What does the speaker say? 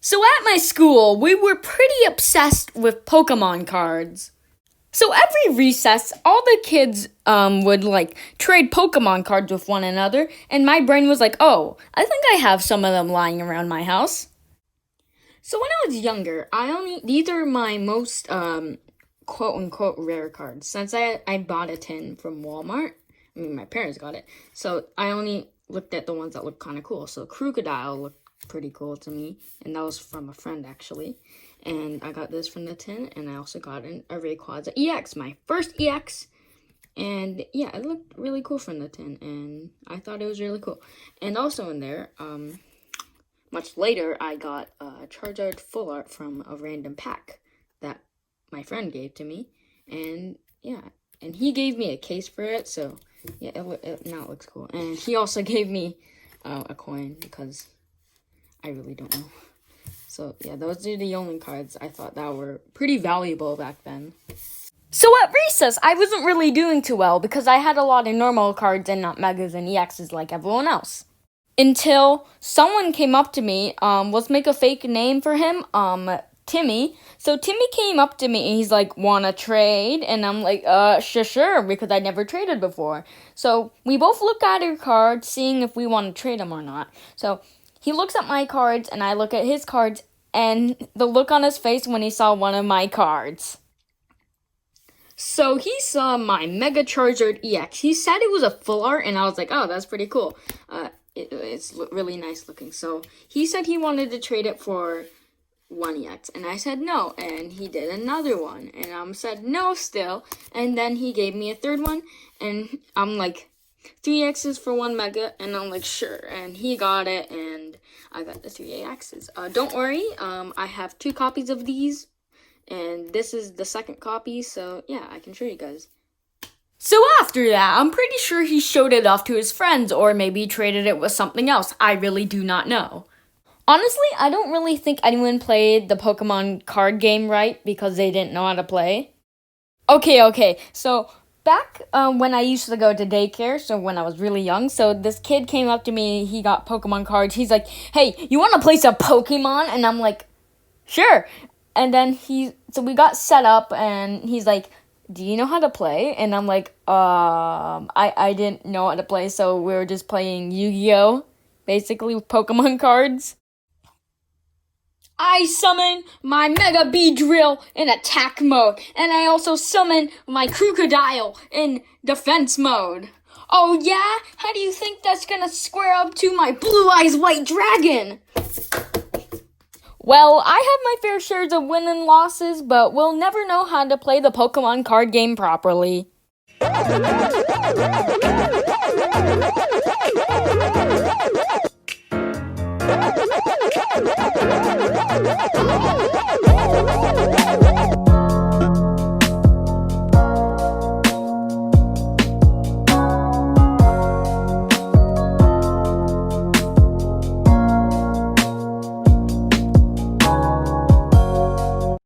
So at my school, we were pretty obsessed with Pokemon cards. So every recess, all the kids would trade Pokemon cards with one another, and my brain was like, oh, I think I have some of them lying around my house. So when I was younger, these are my most quote unquote rare cards. Since I bought a tin from Walmart, I mean my parents got it, so I only looked at the ones that looked kind of cool. So Crocodile looked pretty cool to me, and that was from a friend actually. And I got this from the tin, and I also got an Rayquaza EX, my first EX. And yeah, it looked really cool from the tin, and I thought it was really cool. And also in there, much later, I got a Charizard full art from a random pack that my friend gave to me. And yeah, and he gave me a case for it, so yeah, now it looks cool. And he also gave me a coin because I really don't know. So yeah, those are the only cards I thought that were pretty valuable back then. So at recess, I wasn't really doing too well because I had a lot of normal cards and not Megas and EXs like everyone else. Until someone came up to me, let's make a fake name for him, Timmy. So Timmy came up to me and he's like, wanna trade? And I'm like, sure, because I never traded before. So we both look at our cards, seeing if we want to trade them or not. So he looks at my cards and I look at his cards, and the look on his face when he saw one of my cards. So he saw my Mega Charizard EX. He said it was a full art, and I was like, oh, that's pretty cool. It's really nice looking. So he said he wanted to trade it for one EX, and I said no, and he did another one, and I said no still, and then he gave me a third one, and I'm like, 3 X's for 1 Mega, and I'm like, sure, and he got it, and I got the 3 X's. Don't worry, I have 2 copies of these, and this is the second copy, so yeah, I can show you guys. So after that, I'm pretty sure he showed it off to his friends, or maybe traded it with something else. I really do not know. Honestly, I don't really think anyone played the Pokemon card game right because they didn't know how to play. Okay, so back when I used to go to daycare, so when I was really young, so this kid came up to me, he got Pokemon cards, he's like, hey, you want to play some Pokemon? And I'm like, sure. And then so we got set up, and he's like, do you know how to play? And I'm like, I didn't know how to play, so we were just playing Yu-Gi-Oh! Basically with Pokemon cards. I summon my Mega Beedrill in attack mode, and I also summon my Crocodile in defense mode. Oh yeah? How do you think that's gonna square up to my Blue Eyes White Dragon? Well, I have my fair shares of wins and losses, but we'll never know how to play the Pokemon card game properly.